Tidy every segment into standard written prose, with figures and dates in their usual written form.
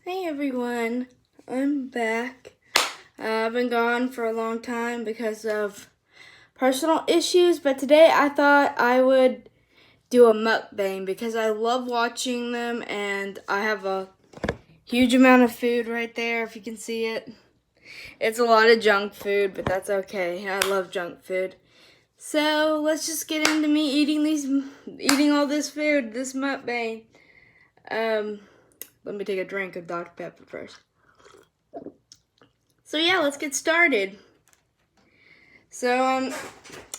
Hey everyone, I'm back. I've been gone for a long time because of personal issues, but today I thought I would do a mukbang because I love watching them and I have a huge amount of food right there if you can see it. It's a lot of junk food, but that's okay. I love junk food. So let's just get into me eating all this food, this mukbang. Let me take a drink of Dr. Pepper first. So yeah, let's get started. So I'm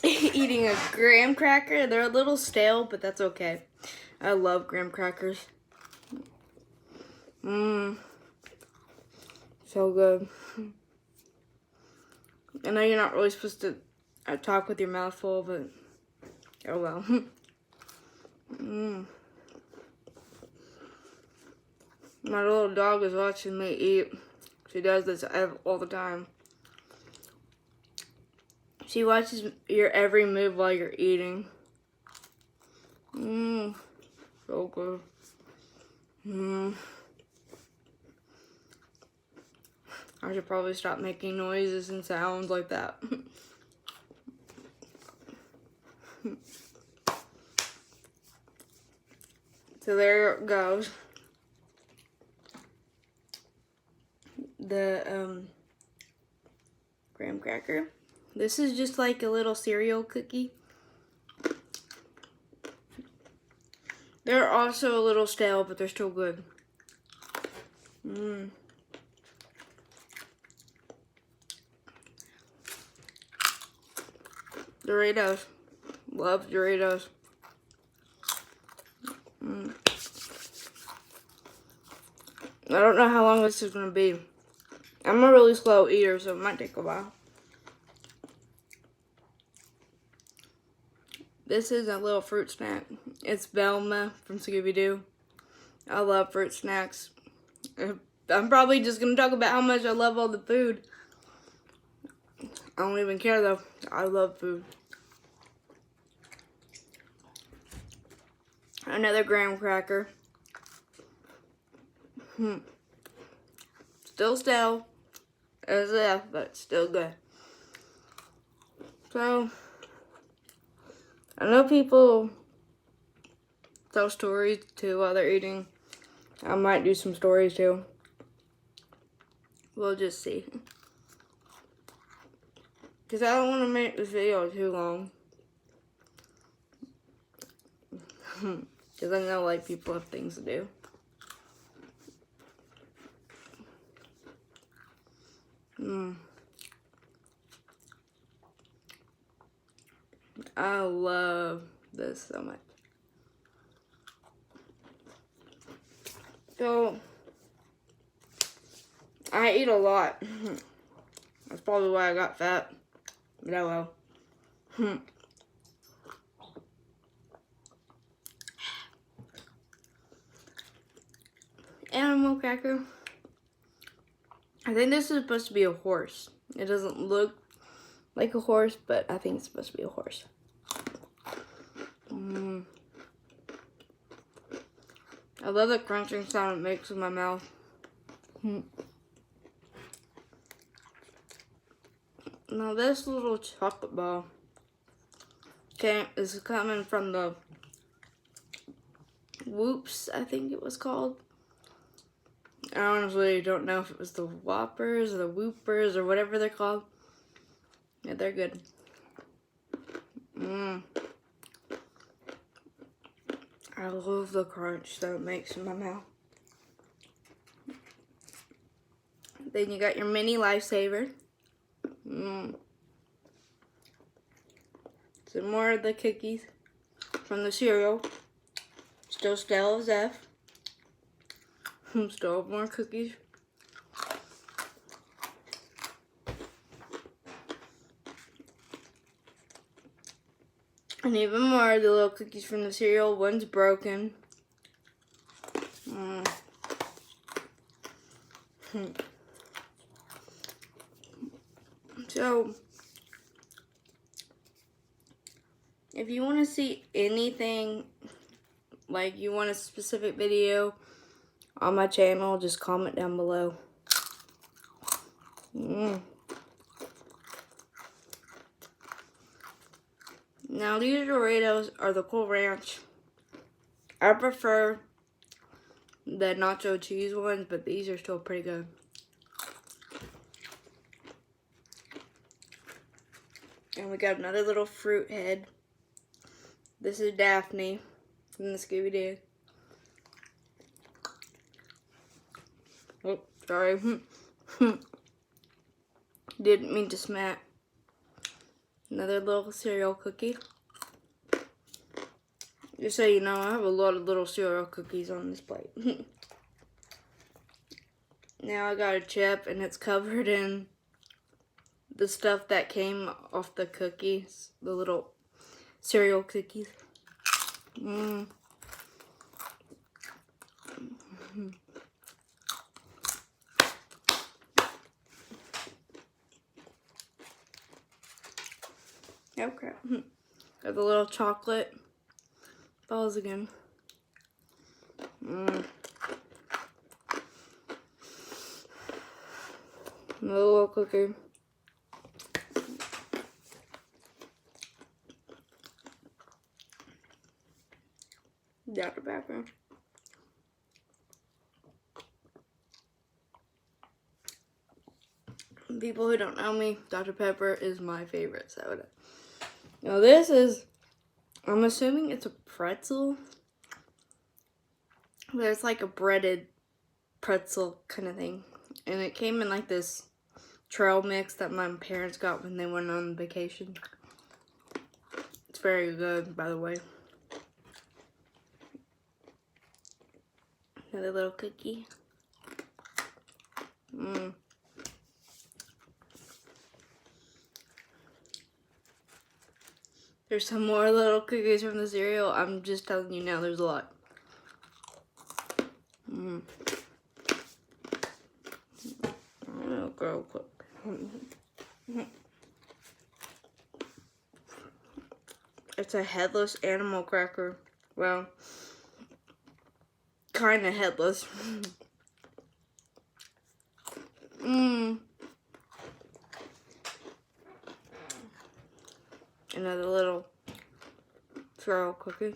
eating a graham cracker. They're a little stale, but that's okay. I love graham crackers. So good. I know you're not really supposed to talk with your mouth full, but oh well. My little dog is watching me eat. She does this all the time. She watches your every move while you're eating. So good. I should probably stop making noises and sounds like that. So there it goes. The graham cracker. This is just like a little cereal cookie. They're also a little stale, but they're still good. Doritos. Love Doritos. I don't know how long this is going to be. I'm a really slow eater, so it might take a while. This is a little fruit snack. It's Velma from Scooby-Doo. I love fruit snacks. I'm probably just going to talk about how much I love all the food. I don't even care though. I love food. Another graham cracker. Still stale as if, but still good. So, I know people tell stories too while they're eating. I might do some stories too. We'll just see. Because I don't want to make this video too long. Because I know like people have things to do. I love this so much. So, I eat a lot. That's probably why I got fat. But oh well. Animal cracker. I think this is supposed to be a horse. It doesn't look like a horse, but I think it's supposed to be a horse. I love the crunching sound it makes in my mouth. Now this little chocolate ball is coming from the Whoops, I think it was called. I honestly don't know if it was the Whoppers or the Whoopers or whatever they're called. Yeah, they're good. I love the crunch that it makes in my mouth. Then you got your mini lifesaver. Some more of the cookies from the cereal. Still stale as F. Still more cookies. And even more of the little cookies from the cereal. One's broken. So, if you want to see anything, like you want a specific video on my channel, just comment down below. Now these Doritos are the Cool Ranch. I prefer the nacho cheese ones, but these are still pretty good. And we got another little fruit head. This is Daphne from the Scooby-Doo. Oh, sorry. Didn't mean to smack. Another little cereal cookie. Just so you know, I have a lot of little cereal cookies on this plate. Now I got a chip, and it's covered in the stuff that came off the cookies. The little cereal cookies. Oh crap. Got the little chocolate balls again. Another little cookie. Dr. Pepper. People who don't know me, Dr. Pepper is my favorite soda. Now this is, I'm assuming it's a pretzel. But it's like a breaded pretzel kind of thing. And it came in like this trail mix that my parents got when they went on vacation. It's very good, by the way. Another little cookie. There's some more little cookies from the cereal. I'm just telling you now, there's a lot. I'll go quick. It's a headless animal cracker. Well, kind of headless. Another little cereal cookie.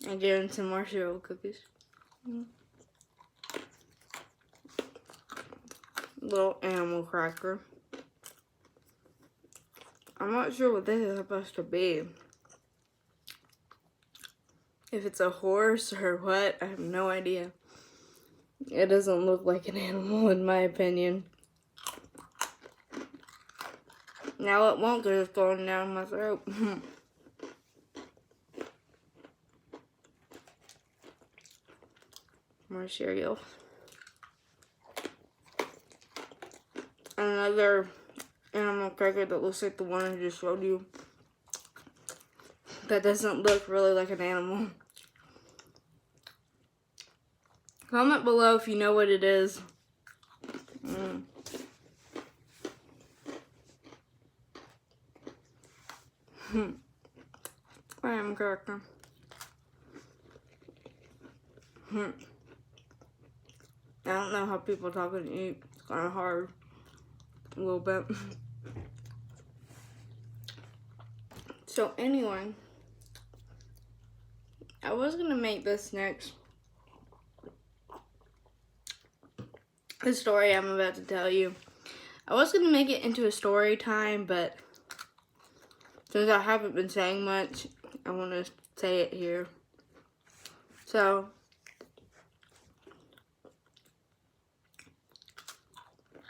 Again, some more cereal cookies. Little animal cracker. I'm not sure what this is supposed to be. If it's a horse or what, I have no idea. It doesn't look like an animal in my opinion. Now it won't because it's going down my throat. More cereal. Another animal cracker that looks like the one I just showed you. That doesn't look really like an animal. Comment below if you know what it is. Animal cracker. I don't know how people talk and eat. It's kind of hard. A little bit. So anyway, I was going to make this next. The story I'm about to tell you. I was going to make it into a story time, but since I haven't been saying much, I want to say it here. So,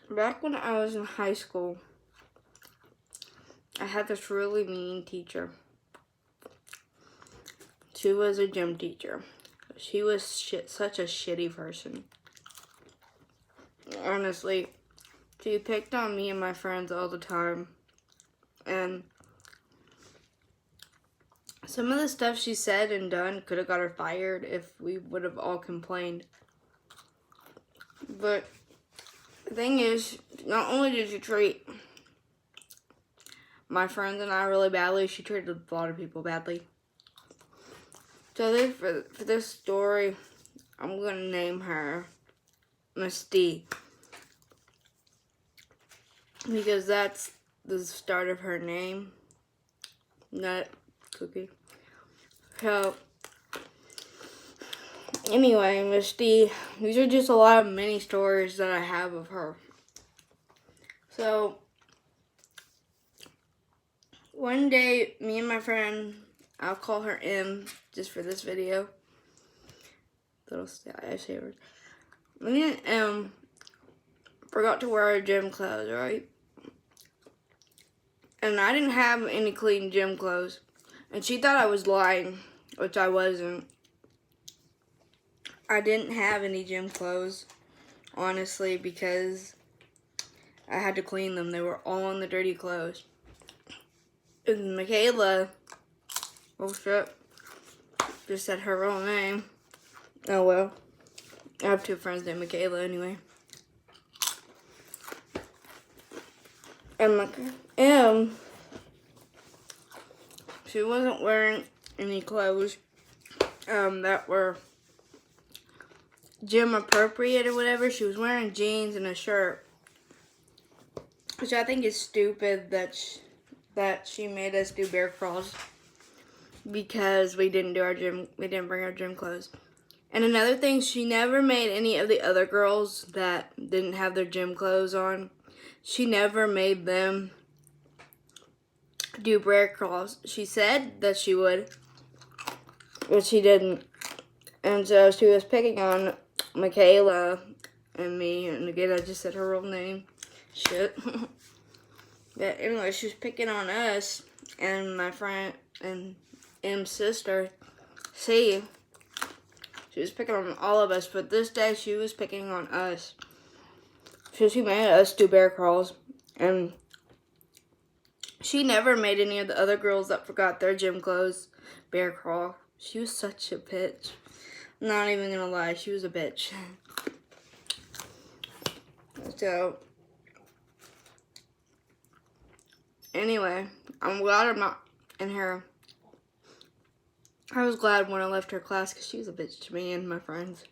back when I was in high school, I had this really mean teacher. She was a gym teacher. She was such a shitty person. Honestly, she picked on me and my friends all the time. And some of the stuff she said and done could have got her fired if we would have all complained. But the thing is, not only did she treat my friends and I really badly. She treated a lot of people badly. So this, for this story, I'm going to name her Miss D. Because that's the start of her name. Not Cookie. So, anyway, Miss D, these are just a lot of mini stories that I have of her. So, one day, me and my friend, I'll call her M just for this video. Little I say her. Me and M forgot to wear our gym clothes, right? And I didn't have any clean gym clothes. And she thought I was lying, which I wasn't. I didn't have any gym clothes, honestly, because I had to clean them. They were all in the dirty clothes. And Michaela, oh shit, just said her real name. Oh well. I have two friends named Michaela anyway. And M, she wasn't wearing any clothes that were gym appropriate or whatever. She was wearing jeans and a shirt, which I think is stupid that she made us do bear crawls because we didn't bring our gym clothes. And another thing, she never made any of the other girls that didn't have their gym clothes on, she never made them do bear crawls. She said that she would, but she didn't. And so she was picking on Michaela and me, and again I just said her real name. Shit. But anyway, she was picking on us and my friend and M's sister, C. She was picking on all of us, but this day she was picking on us. So she made us do bear crawls, and she never made any of the other girls that forgot their gym clothes bear crawl. She was such a bitch. I'm not even gonna lie, she was a bitch. So, anyway, I'm glad I'm not in her. I was glad when I left her class because she was a bitch to me and my friends.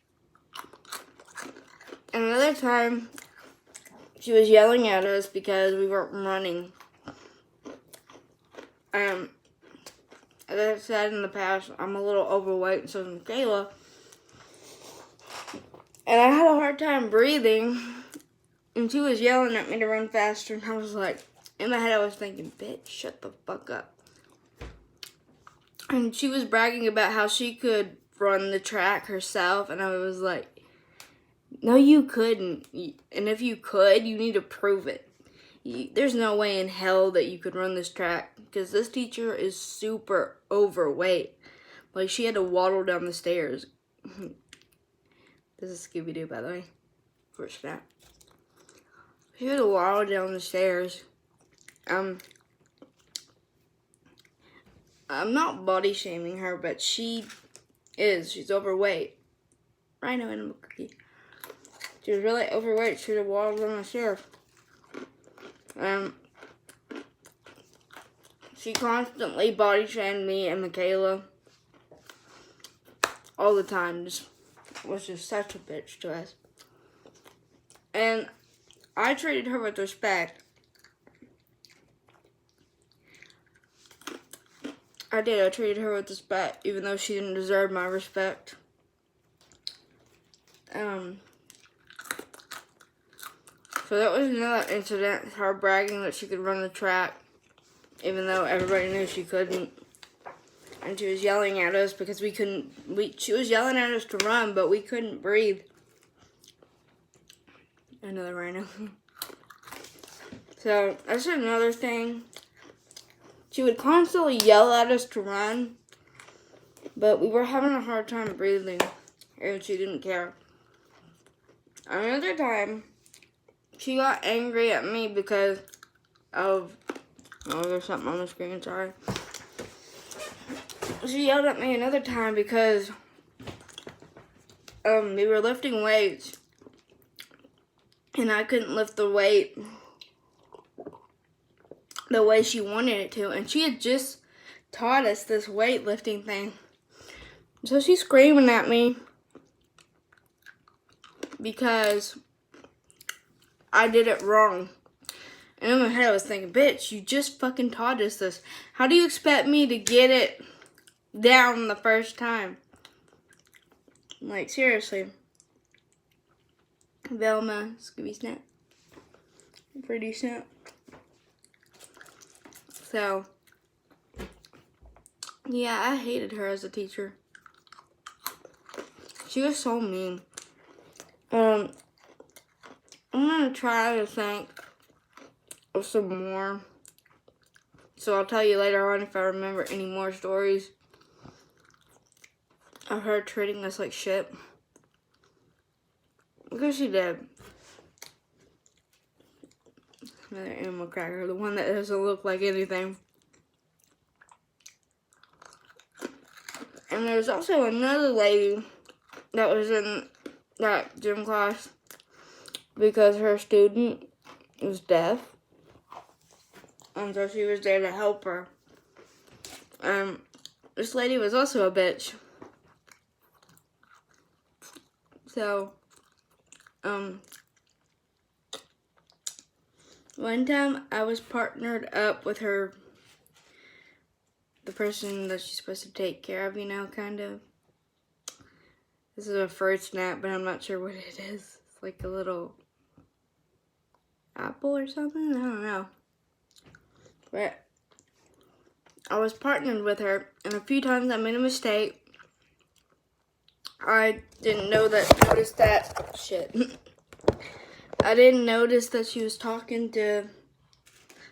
And another time, she was yelling at us because we weren't running. As I said in the past, I'm a little overweight, and so is Michaela. And I had a hard time breathing, and she was yelling at me to run faster, and I was like, in my head I was thinking, bitch, shut the fuck up. And she was bragging about how she could run the track herself, and I was like, no, you couldn't. And if you could, you need to prove it. There's no way in hell that you could run this track, because this teacher is super overweight. Like, she had to waddle down the stairs. This is Scooby-Doo, by the way. First snap. She had to waddle down the stairs. I'm not body shaming her, but she's overweight. Rhino and a cookie. She was really overweight. She would have waddled down the stairs. She constantly body shamed me and Michaela all the time. Was just such a bitch to us. And I treated her with respect. I did. I treated her with respect, even though she didn't deserve my respect. So that was another incident, her bragging that she could run the track, even though everybody knew she couldn't. And she was yelling at us because she was yelling at us to run, but we couldn't breathe. Another rhino. So, that's another thing. She would constantly yell at us to run, but we were having a hard time breathing, and she didn't care. Another time, she got angry at me because of, oh, there's something on the screen, sorry. She yelled at me another time because we were lifting weights, and I couldn't lift the weight the way she wanted it to. And she had just taught us this weightlifting thing. So she's screaming at me because I did it wrong. And in my head I was thinking, bitch, you just fucking taught us this. How do you expect me to get it down the first time? Like, seriously. Velma, Scooby Snap. Pretty snap. So, yeah, I hated her as a teacher. She was so mean. I'm gonna try to think of some more. So I'll tell you later on if I remember any more stories of her treating us like shit. Because she did. Another animal cracker, the one that doesn't look like anything. And there's also another lady that was in that gym class because her student was deaf. And so she was there to help her. This lady was also a bitch. So, one time I was partnered up with her, the person that she's supposed to take care of, you know, kind of. This is a fruit snap, but I'm not sure what it is. It's like a little apple or something? I don't know. But I was partnered with her, and a few times I made a mistake. I didn't notice that shit. I didn't notice that she was talking to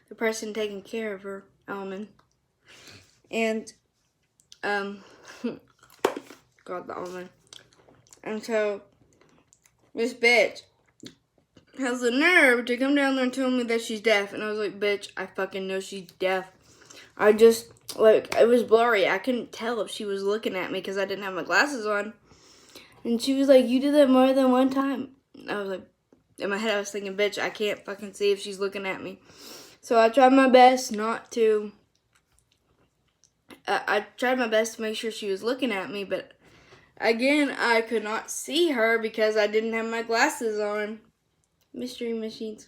the person taking care of her, Almond. And, God, the Almond. And so, this bitch has the nerve to come down there and tell me that she's deaf. And I was like, bitch, I fucking know she's deaf. I just, like, it was blurry. I couldn't tell if she was looking at me because I didn't have my glasses on. And she was like, you did that more than one time. I was like, in my head I was thinking, bitch, I can't fucking see if she's looking at me. So I tried my best not to, I tried my best to make sure she was looking at me, but again, I could not see her because I didn't have my glasses on. Mystery Machines.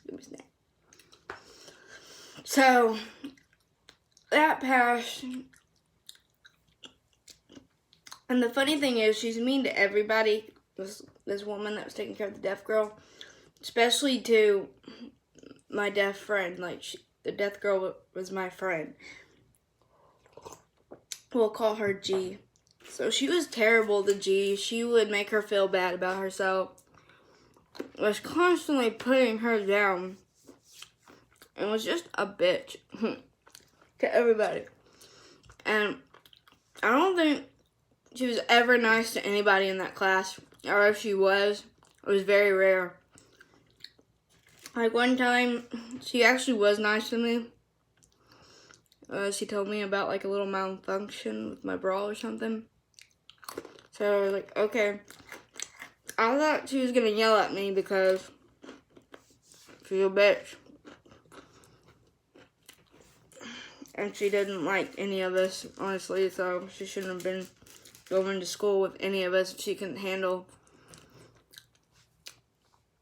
So, that passed. And the funny thing is, she's mean to everybody. This woman that was taking care of the deaf girl. Especially to my deaf friend. Like, the deaf girl was my friend. We'll call her G. So she was terrible to G. She would make her feel bad about herself. Was constantly putting her down. And was just a bitch to everybody. And I don't think she was ever nice to anybody in that class. Or if she was, it was very rare. Like one time, she actually was nice to me. She told me about like a little malfunction with my bra or something. So I was like, okay. I thought she was gonna yell at me because she's a bitch. And she didn't like any of us, honestly, so she shouldn't have been going to school with any of us if she couldn't handle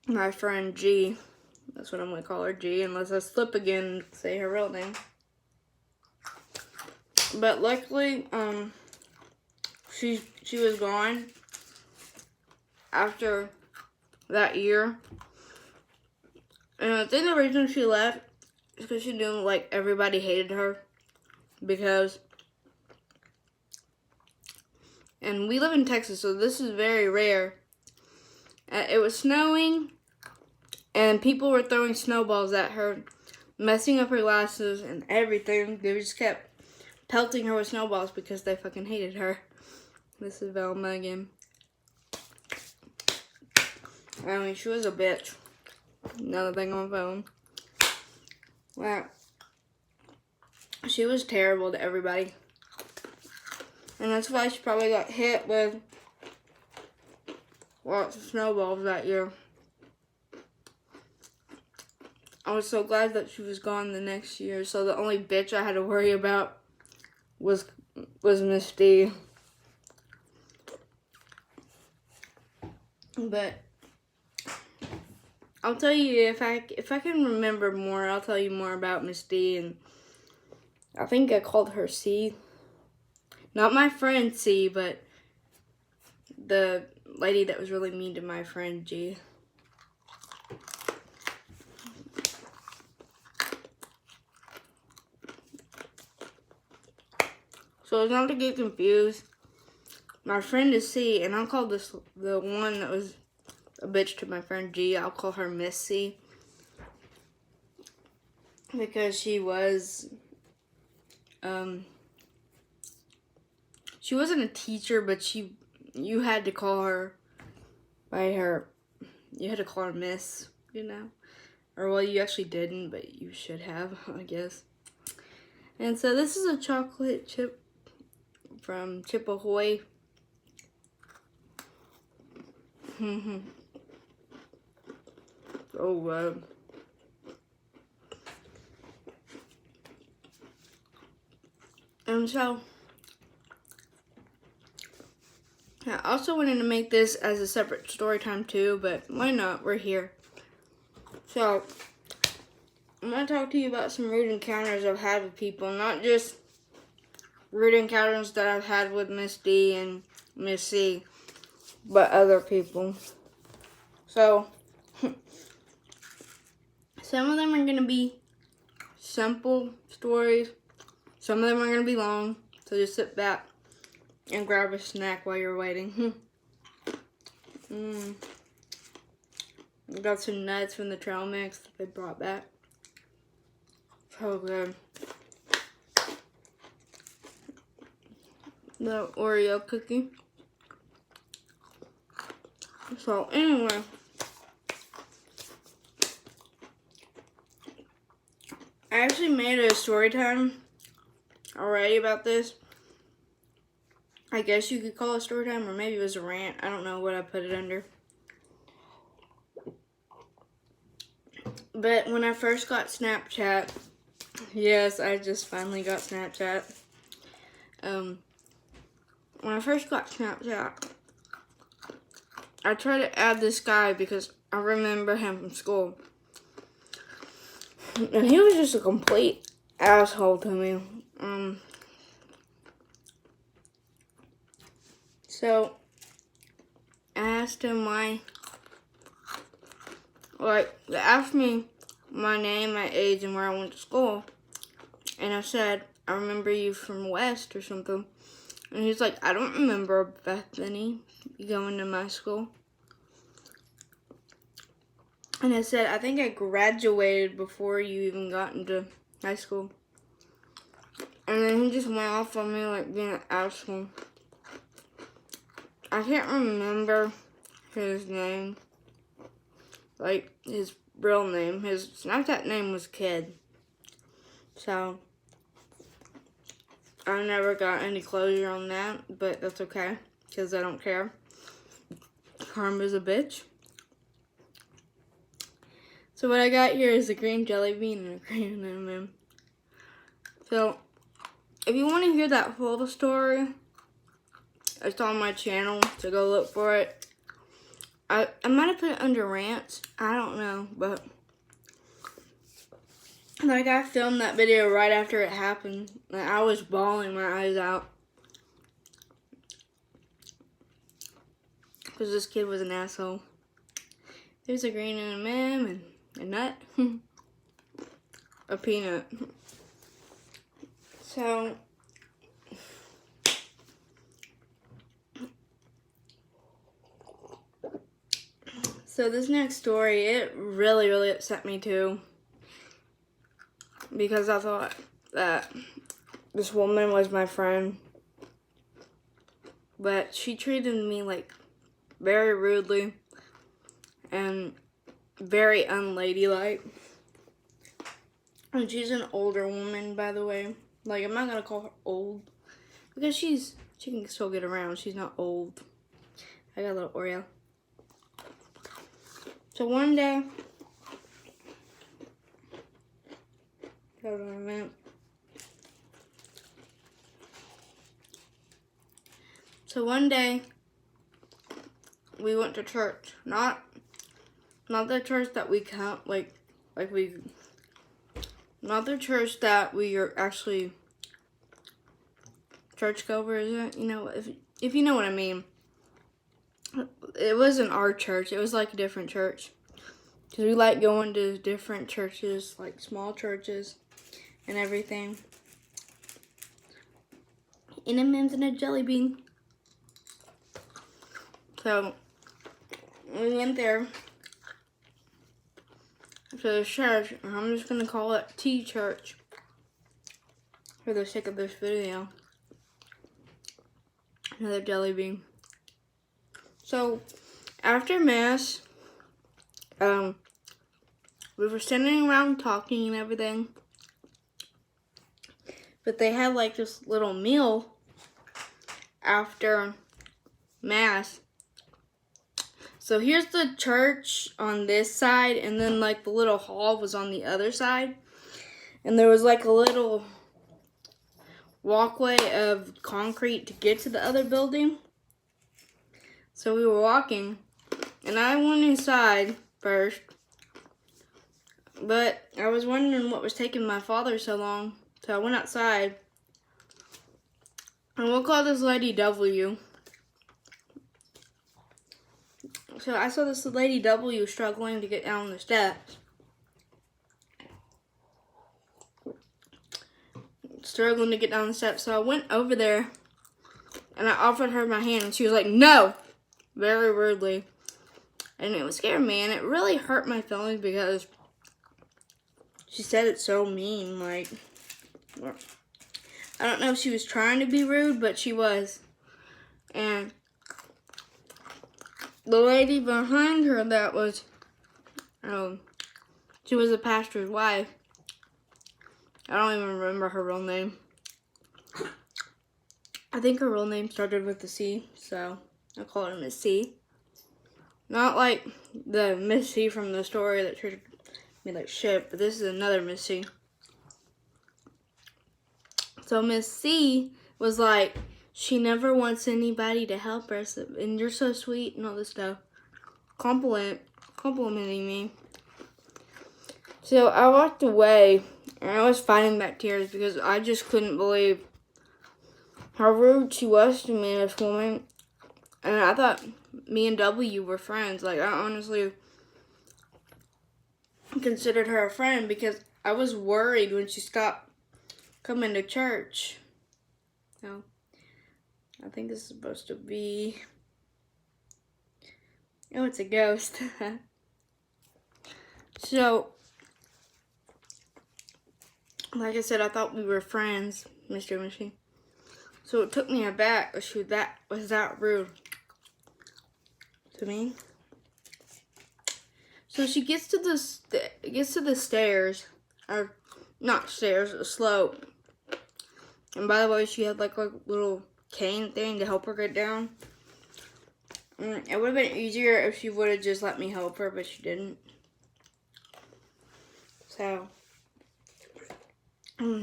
my friend G. That's what I'm gonna call her, G, unless I slip again and say her real name. But luckily, she was gone after that year. And I think the reason she left is because she knew, like, everybody hated her. Because, and we live in Texas, so this is very rare. It was snowing, and people were throwing snowballs at her, messing up her glasses and everything. They just kept pelting her with snowballs because they fucking hated her. This is Velma again. I mean, she was a bitch. Another thing on my phone. Wow. She was terrible to everybody. And that's why she probably got hit with lots of snowballs that year. I was so glad that she was gone the next year. So the only bitch I had to worry about was Miss D. But I'll tell you if I can remember more, I'll tell you more about Miss D. And I think I called her C. Not my friend C, but the lady that was really mean to my friend G. So it's not to get confused. My friend is C, and I'll call this the one that was a bitch to my friend G. I'll call her Miss C. Because she was, she wasn't a teacher, but you had to call her by her, you had to call her Miss, you know? Or, well, you actually didn't, but you should have, I guess. And so this is a chocolate chip from Chip Ahoy. Oh, and so I also wanted to make this as a separate story time too, but why not? We're here. So I'm going to talk to you about some rude encounters I've had with people, not just rude encounters that I've had with Miss D and Miss C, but other people. So some of them are going to be simple stories. Some of them are going to be long. So just sit back and grab a snack while you're waiting. Got some nuts from the trail mix that they brought back. So good. The Oreo cookie. So anyway, I actually made a story time already about this. I guess you could call it story time, or maybe it was a rant. I don't know what I put it under. But when I first got Snapchat, yes, I just finally got Snapchat. When I first got Snapchat, I tried to add this guy because I remember him from school. And he was just a complete asshole to me. So I asked him why. They asked me my name, my age, and where I went to school. And I said, I remember you from West or something. And he's like, I don't remember Bethany going to my school. And I said, I think I graduated before you even got into high school. And then he just went off on me like being an asshole. I can't remember his name. Like, his real name. His Snapchat name was Kid. So I never got any closure on that, but that's okay, because I don't care. Karma's a bitch. So what I got here is a green jelly bean and a green M&M. So if you want to hear that whole story, it's on my channel, so go look for it. I might have put it under rants, I don't know, but like I filmed that video right after it happened, and I was bawling my eyes out. Because this kid was an asshole. There's a green M&M and a nut. A peanut. So this next story, it really, really upset me too. Because I thought that this woman was my friend. But she treated me like very rudely and very unladylike. And she's an older woman, by the way. Like, I'm not gonna call her old because she can still get around. She's not old. I got a little Oreo. So one day, Hold on a minute. So one day, we went to church. Not the church that we count, not the church that we are actually churchgoers, you know, if you know what I mean. It wasn't our church, it was like a different church. Because we like going to different churches, like small churches and everything. M&M's and a jelly bean. So, we went there to the church, and I'm just going to call it T Church for the sake of this video. Another jelly bean. So, after Mass, we were sitting around talking and everything. But they had like this little meal after Mass. So here's the church on this side, and then like the little hall was on the other side. And there was like a little walkway of concrete to get to the other building. So we were walking, and I went inside first. But I was wondering what was taking my father so long. So I went outside. And we'll call this lady W. So I saw this lady W struggling to get down the steps. Struggling to get down the steps. So I went over there and I offered her my hand, and she was like, no! Very rudely. And it was scaring me, and it really hurt my feelings because she said it so mean. Like, I don't know if she was trying to be rude, but she was. And the lady behind her that was, she was a pastor's wife. I don't even remember her real name. I think her real name started with a C, so I'll call her Miss C. Not like the Miss C from the story that treated me like shit, but this is another Miss C. So Miss C was like, she never wants anybody to help her, and you're so sweet and all this stuff. Complimenting me. So I walked away, and I was fighting back tears because I just couldn't believe how rude she was to me, this woman. And I thought me and W were friends. Like, I honestly considered her a friend because I was worried when she stopped coming to church. So, I think this is supposed to be... Oh, it's a ghost. So, like I said, I thought we were friends, Mr. Machine. So it took me aback that she was that rude to me. So she gets to the stairs, or not stairs, a slope. And by the way, she had like a little cane thing to help her get down. It would have been easier if she would have just let me help her, but she didn't. So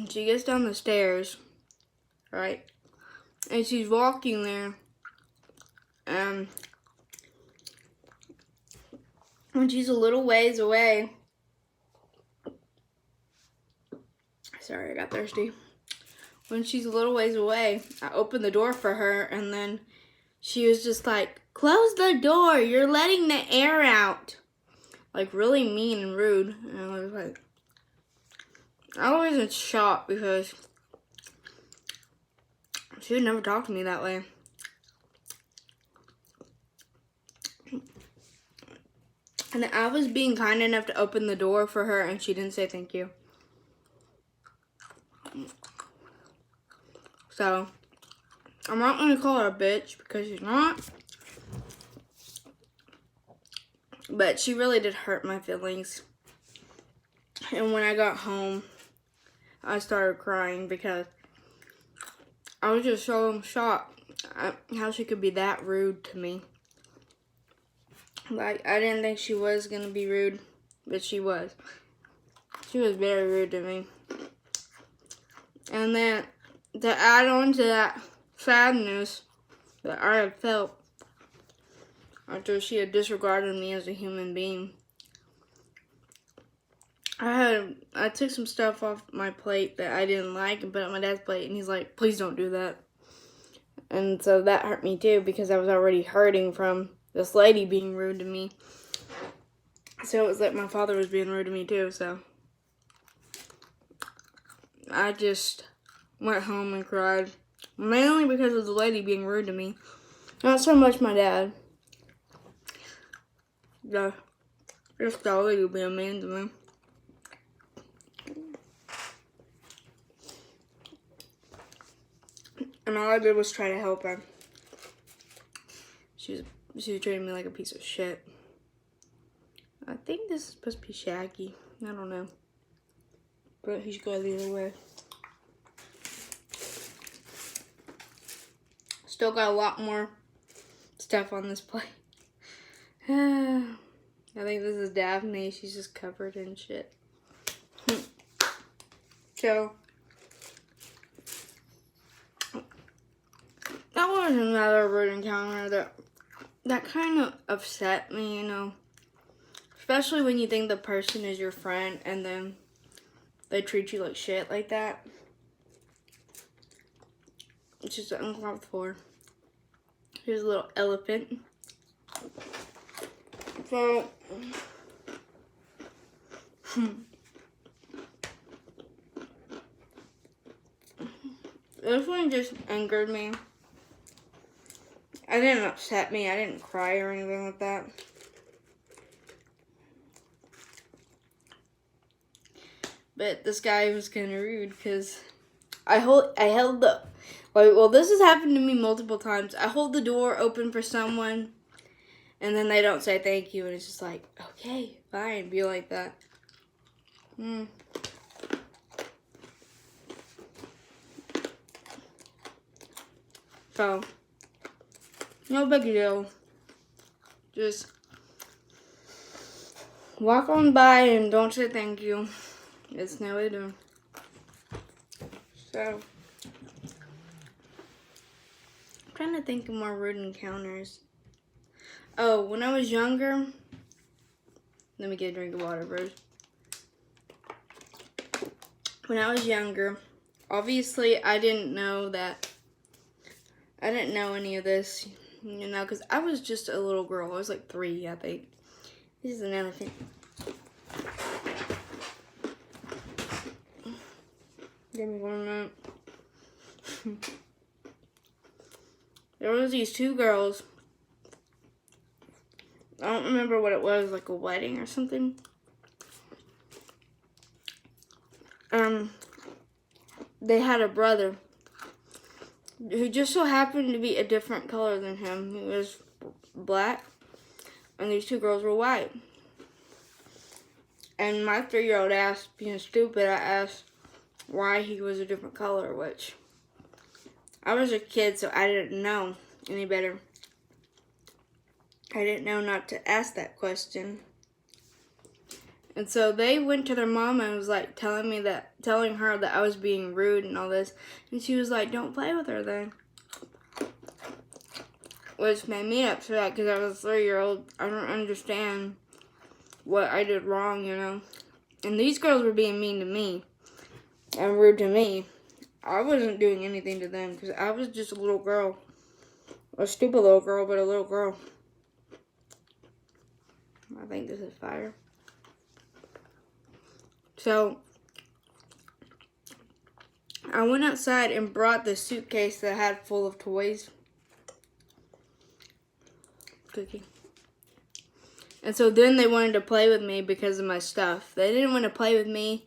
she gets down the stairs, right? And she's walking there. When she's a little ways away. Sorry, I got thirsty. When she's a little ways away, I opened the door for her, and then she was just like, close the door, you're letting the air out. Like, really mean and rude. And I was like, I was in shock because she would never talk to me that way. And I was being kind enough to open the door for her, and she didn't say thank you. So, I'm not going to call her a bitch because she's not. But she really did hurt my feelings. And when I got home, I started crying because I was just so shocked at how she could be that rude to me. Like, I didn't think she was going to be rude, but she was. She was very rude to me. And then to add on to that sadness that I had felt after she had disregarded me as a human being, I took some stuff off my plate that I didn't like and put it on my dad's plate, and he's like, please don't do that. And so that hurt me too, because I was already hurting from this lady being rude to me. So it was like my father was being rude to me too, so I just went home and cried. Mainly because of the lady being rude to me. Not so much my dad. Just the lady being mean to me. And all I did was try to help her. She was treating me like a piece of shit. I think this is supposed to be Shaggy. I don't know. But he should go the other way. Still got a lot more stuff on this plate. I think this is Daphne. She's just covered in shit. So that was another rude encounter that kind of upset me, you know. Especially when you think the person is your friend and then they treat you like shit like that. It's just uncalled for. Here's a little elephant. So, this one just angered me. It didn't upset me. I didn't cry or anything like that. But this guy was kind of rude because I held the, well, this has happened to me multiple times. I hold the door open for someone and then they don't say thank you, and it's just like, okay, fine, be like that. So, no big deal. Just walk on by and don't say thank you. It's no way to do. So, I'm trying to think of more rude encounters. Oh, when I was younger, let me get a drink of water first. When I was younger, obviously I didn't know any of this, you know, because I was just a little girl. I was like 3, I think. This is an elephant. Give me 1 minute. There was these 2 girls. I don't remember what it was, like a wedding or something. They had a brother who just so happened to be a different color than him. He was black, and these 2 girls were white. And my 3-year-old asked, being stupid, I asked why he was a different color, which I was a kid, so I didn't know any better. I didn't know not to ask that question. And so they went to their mom and was like telling her that I was being rude and all this. And she was like, don't play with her then. Which made me upset because I was a 3-year-old. I don't understand what I did wrong, you know. And these girls were being mean to me and rude to me. I wasn't doing anything to them because I was just a little girl. A stupid little girl, but a little girl. I think this is fire. So, I went outside and brought the suitcase that I had full of toys. Cookie. And so then they wanted to play with me because of my stuff. They didn't want to play with me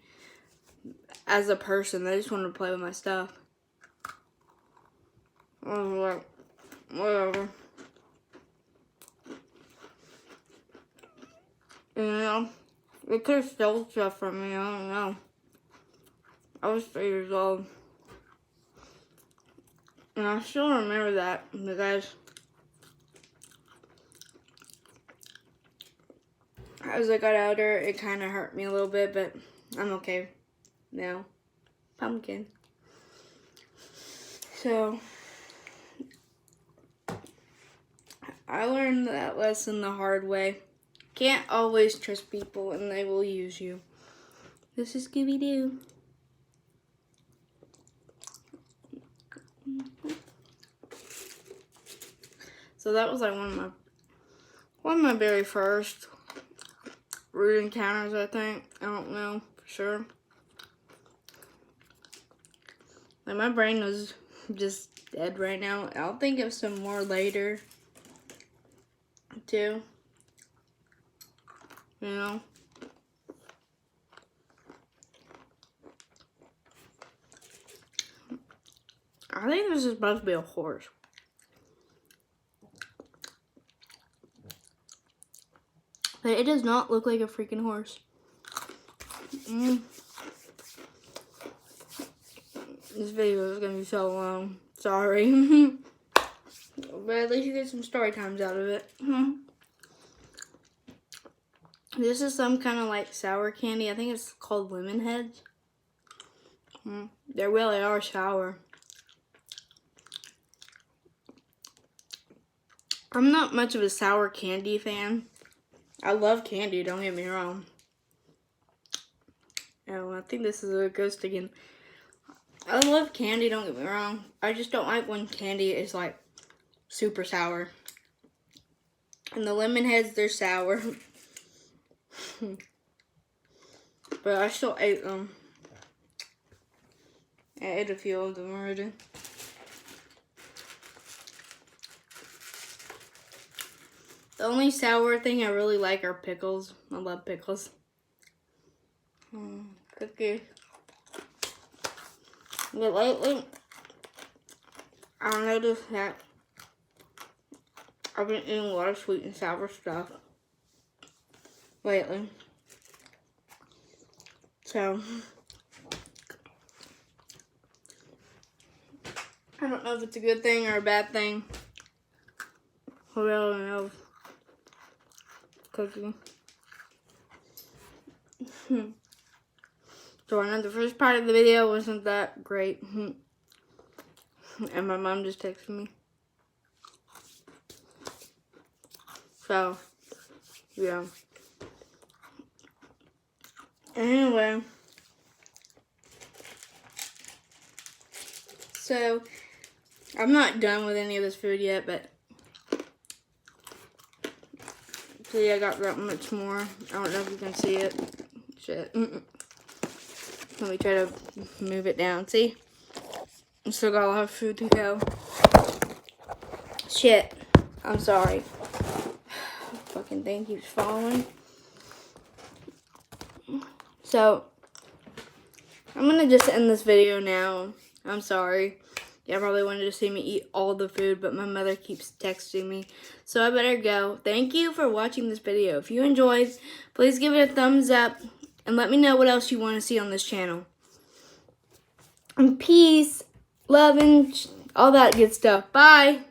as a person. They just wanted to play with my stuff. I was like, whatever. You know? They could have stole stuff from me, I don't know. I was 3 years old. And I still remember that because as I got older, it kind of hurt me a little bit, but I'm okay now. Pumpkin. So I learned that lesson the hard way. Can't always trust people and they will use you. This is Scooby-Doo. So that was like one of my very first rude encounters, I think. I don't know for sure. Like, my brain was just dead right now. I'll think of some more later, too. You know? I think this is supposed to be a horse. But it does not look like a freaking horse. This video is going to be so long. Sorry. But at least you get some story times out of it. This is some kind of like sour candy. I think it's called lemon heads. They really are sour. I'm not much of a sour candy fan. I love candy, don't get me wrong. Oh, I think this is a ghost again. I love candy, don't get me wrong. I just don't like when candy is like super sour. And the lemon heads, they're sour. But I still ate them. I ate a few of them already. The only sour thing I really like are pickles. I love pickles. Cookie. But lately, I noticed that I've been eating a lot of sweet and sour stuff lately. So, I don't know if it's a good thing or a bad thing. I really don't know. Cookie. So I know the first part of the video wasn't that great. And my mom just texted me. So, yeah. Anyway. So, I'm not done with any of this food yet, but see, I got that much more. I don't know if you can see it. Shit. Let me try to move it down. See? I still got a lot of food to go. Shit. I'm sorry. Fucking thing keeps falling. So, I'm gonna just end this video now. I'm sorry. Y'all probably wanted to see me eat all the food, but my mother keeps texting me. So I better go. Thank you for watching this video. If you enjoyed, please give it a thumbs up and let me know what else you want to see on this channel. And peace, love, and all that good stuff. Bye.